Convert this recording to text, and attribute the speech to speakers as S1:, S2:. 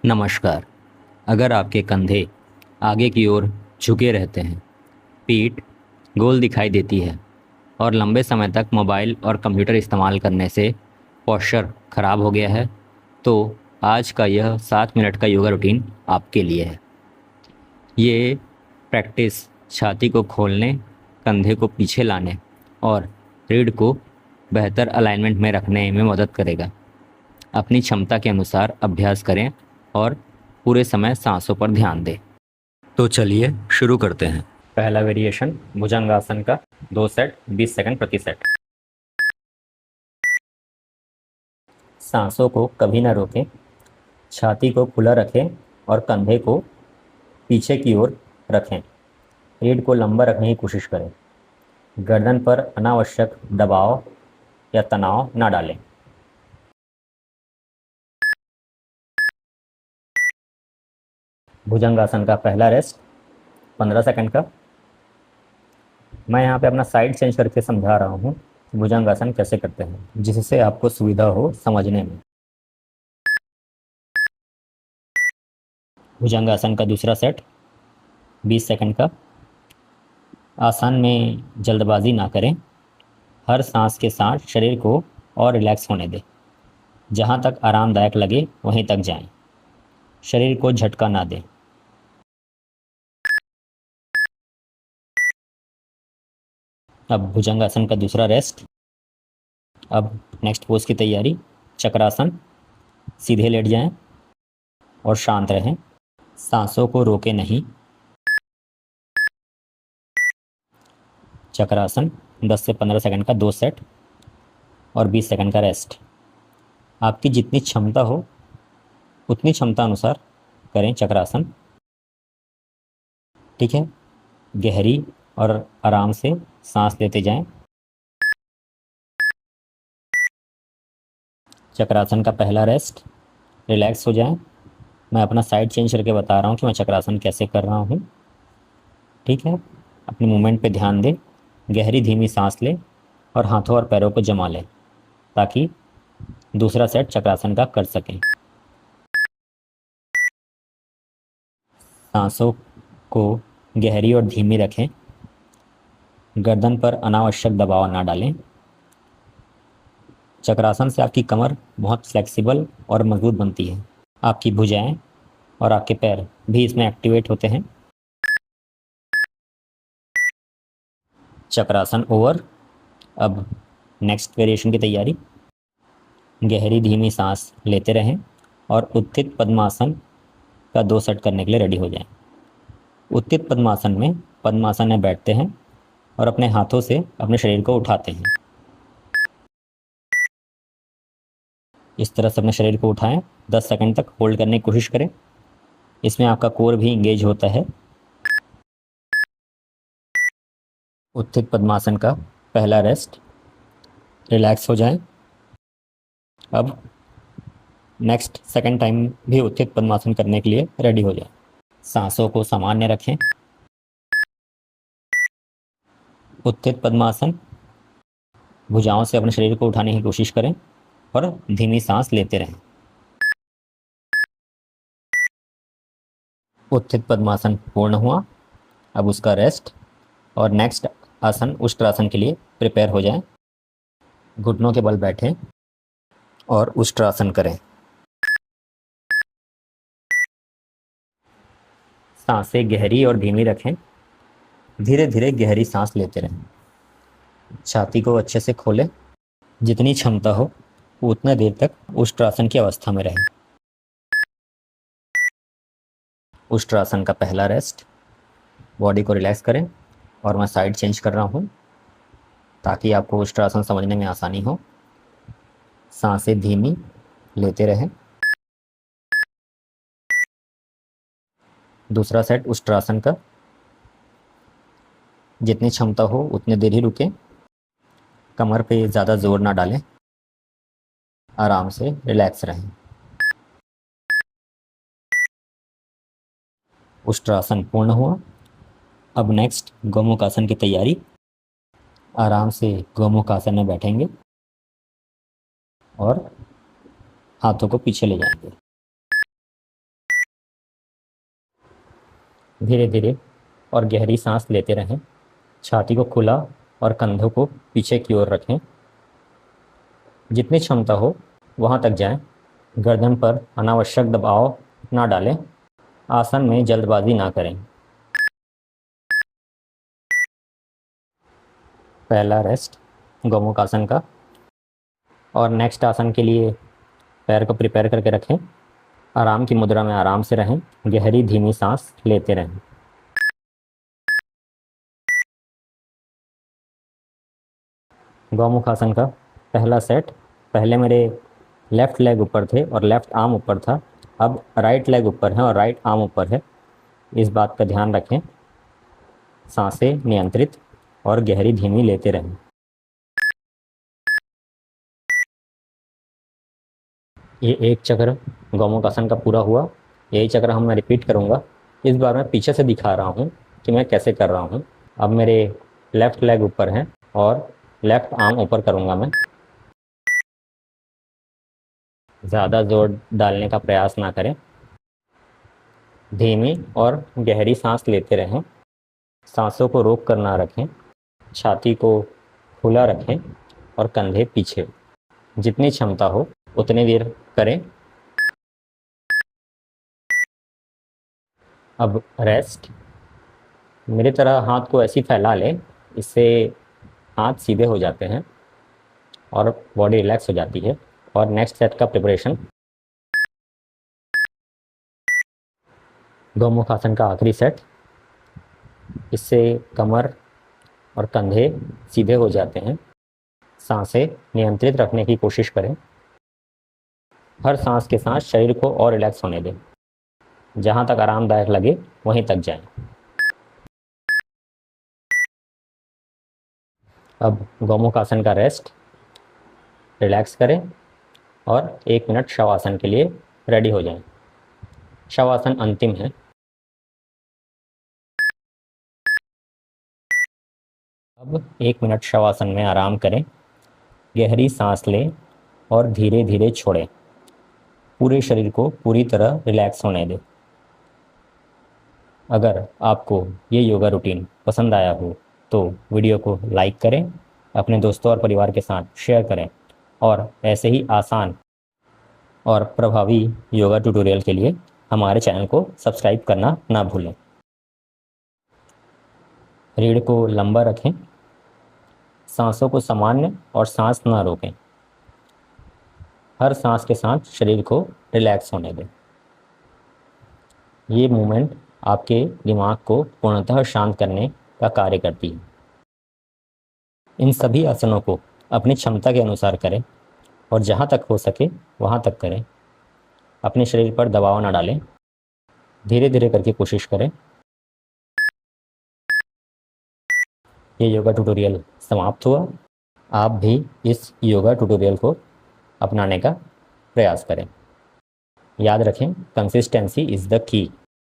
S1: नमस्कार। अगर आपके कंधे आगे की ओर झुके रहते हैं, पीठ गोल दिखाई देती है और लंबे समय तक मोबाइल और कंप्यूटर इस्तेमाल करने से पोस्चर खराब हो गया है, तो आज का यह 7 मिनट का योगा रूटीन आपके लिए है। ये प्रैक्टिस छाती को खोलने, कंधे को पीछे लाने और रीढ़ को बेहतर अलाइनमेंट में रखने में मदद करेगा। अपनी क्षमता के अनुसार अभ्यास करें और पूरे समय सांसों पर ध्यान दें। तो चलिए शुरू करते हैं। पहला वेरिएशन भुजंगासन का 2 सेट 20 सेकंड प्रति सेट। सांसों को कभी ना रोकें, छाती को खुला रखें और कंधे को पीछे की ओर रखें। रीढ़ को लंबा रखने की कोशिश करें। गर्दन पर अनावश्यक दबाव या तनाव ना डालें। भुजंगासन का पहला रेस्ट 15 सेकंड का। मैं यहाँ पे अपना साइड चेंज करके समझा रहा हूँ भुजंगासन कैसे करते हैं, जिससे आपको सुविधा हो समझने में। भुजंगासन का दूसरा सेट 20 सेकंड का। आसन में जल्दबाजी ना करें। हर सांस के साथ शरीर को और रिलैक्स होने दें। जहाँ तक आरामदायक लगे वहीं तक जाएं। शरीर को झटका ना दें। अब भुजंगासन का दूसरा रेस्ट। अब नेक्स्ट पोज की तैयारी। चक्रासन। सीधे लेट जाएं और शांत रहें। सांसों को रोके नहीं। चक्रासन 10 से 15 सेकंड का 2 सेट और 20 सेकंड का रेस्ट। आपकी जितनी क्षमता हो उतनी क्षमता अनुसार करें चक्रासन। ठीक है, गहरी और आराम से सांस लेते जाएं। चक्रासन का पहला रेस्ट। रिलैक्स हो जाएं। मैं अपना साइड चेंज करके बता रहा हूँ कि मैं चक्रासन कैसे कर रहा हूँ। ठीक है, अपने मूवमेंट पे ध्यान दें। गहरी धीमी सांस लें और हाथों और पैरों को जमा लें ताकि दूसरा सेट चक्रासन का कर सकें। सांसों को गहरी और धीमी रखें। गर्दन पर अनावश्यक दबाव ना डालें। चक्रासन से आपकी कमर बहुत फ्लेक्सिबल और मजबूत बनती है। आपकी भुजाएं और आपके पैर भी इसमें एक्टिवेट होते हैं। चक्रासन ओवर। अब नेक्स्ट वेरिएशन की तैयारी। गहरी धीमी सांस लेते रहें और उत्थित पद्मासन का 2 सेट करने के लिए रेडी हो जाएं। उत्थित पद्मासन में बैठते हैं और अपने हाथों से अपने शरीर को उठाते हैं। इस तरह से अपने शरीर को उठाएं। 10 सेकंड तक होल्ड करने की कोशिश करें। इसमें आपका कोर भी इंगेज होता है। उत्थित पद्मासन का पहला रेस्ट। रिलैक्स हो जाएं। अब नेक्स्ट सेकंड टाइम भी उत्थित पद्मासन करने के लिए रेडी हो जाएं। सांसों को सामान्य रखें। उत्थित पद्मासन। भुजाओं से अपने शरीर को उठाने की कोशिश करें और धीमी सांस लेते रहें। उत्थित पद्मासन पूर्ण हुआ। अब उसका रेस्ट और नेक्स्ट आसन उष्ट्रासन के लिए प्रिपेयर हो जाएं। घुटनों के बल बैठें और उष्ट्रासन करें। सांसें गहरी और धीमी रखें। धीरे धीरे गहरी सांस लेते रहें। छाती को अच्छे से खोलें। जितनी क्षमता हो उतना देर तक उष्ट्रासन की अवस्था में रहें। उष्ट्रासन का पहला रेस्ट। बॉडी को रिलैक्स करें और मैं साइड चेंज कर रहा हूँ ताकि आपको उष्ट्रासन समझने में आसानी हो। सांसें धीमी लेते रहें। दूसरा सेट उष्ट्रासन का। जितनी क्षमता हो उतने देर ही रुकें। कमर पे ज़्यादा जोर ना डालें। आराम से रिलैक्स रहें। उष्ट्रासन पूर्ण हुआ। अब नेक्स्ट गोमुखासन की तैयारी। आराम से गोमुखासन में बैठेंगे और हाथों को पीछे ले जाएंगे। धीरे धीरे और गहरी सांस लेते रहें। छाती को खुला और कंधों को पीछे की ओर रखें। जितनी क्षमता हो वहाँ तक जाएं। गर्दन पर अनावश्यक दबाव ना डालें। आसन में जल्दबाजी ना करें। पहला रेस्ट गोमुख आसन का। और नेक्स्ट आसन के लिए पैर को प्रिपेयर करके रखें। आराम की मुद्रा में आराम से रहें। गहरी धीमी सांस लेते रहें। गौमुख आसन का पहला सेट। पहले मेरे लेफ़्ट लेग ऊपर थे और लेफ़्ट आर्म ऊपर था। अब राइट लेग ऊपर है और राइट आर्म ऊपर है। इस बात का ध्यान रखें। सांसें नियंत्रित और गहरी धीमी लेते रहें। ये एक चक्र गौमुख आसन का पूरा हुआ। यही चक्र मैं रिपीट करूँगा। इस बार मैं पीछे से दिखा रहा हूँ कि मैं कैसे कर रहा हूँ। अब मेरे लेफ़्ट लेग ऊपर है और लेफ़्ट आर्म ऊपर करूँगा मैं। ज़्यादा जोर डालने का प्रयास ना करें। धीमी और गहरी सांस लेते रहें। सांसों को रोक कर ना रखें। छाती को खुला रखें और कंधे पीछे। जितनी क्षमता हो उतनी देर करें। अब रेस्ट। मेरी तरह हाथ को ऐसी फैला लें, इससे हाथ सीधे हो जाते हैं और बॉडी रिलैक्स हो जाती है। और नेक्स्ट सेट का प्रिपरेशन। गौमुख आसन का आखिरी सेट। इससे कमर और कंधे सीधे हो जाते हैं। सांसें नियंत्रित रखने की कोशिश करें। हर सांस के साथ शरीर को और रिलैक्स होने दें। जहाँ तक आरामदायक लगे वहीं तक जाएं। अब गौमुख आसन का रेस्ट। रिलैक्स करें और 1 मिनट शवासन के लिए रेडी हो जाएं। शवासन अंतिम है। अब 1 मिनट शवासन में आराम करें। गहरी सांस लें और धीरे धीरे छोड़ें। पूरे शरीर को पूरी तरह रिलैक्स होने दें। अगर आपको ये योगा रूटीन पसंद आया हो तो वीडियो को लाइक करें, अपने दोस्तों और परिवार के साथ शेयर करें और ऐसे ही आसान और प्रभावी योगा ट्यूटोरियल के लिए हमारे चैनल को सब्सक्राइब करना ना भूलें। रीढ़ को लंबा रखें। सांसों को सामान्य और सांस ना रोकें। हर सांस के साथ शरीर को रिलैक्स होने दें। ये मूवमेंट आपके दिमाग को पूर्णतः शांत करने का कार्य करती है। इन सभी आसनों को अपनी क्षमता के अनुसार करें और जहाँ तक हो सके वहाँ तक करें। अपने शरीर पर दबाव ना डालें। धीरे धीरे करके कोशिश करें। ये योगा ट्यूटोरियल समाप्त हुआ। आप भी इस योगा ट्यूटोरियल को अपनाने का प्रयास करें। याद रखें, कंसिस्टेंसी इज़ द की।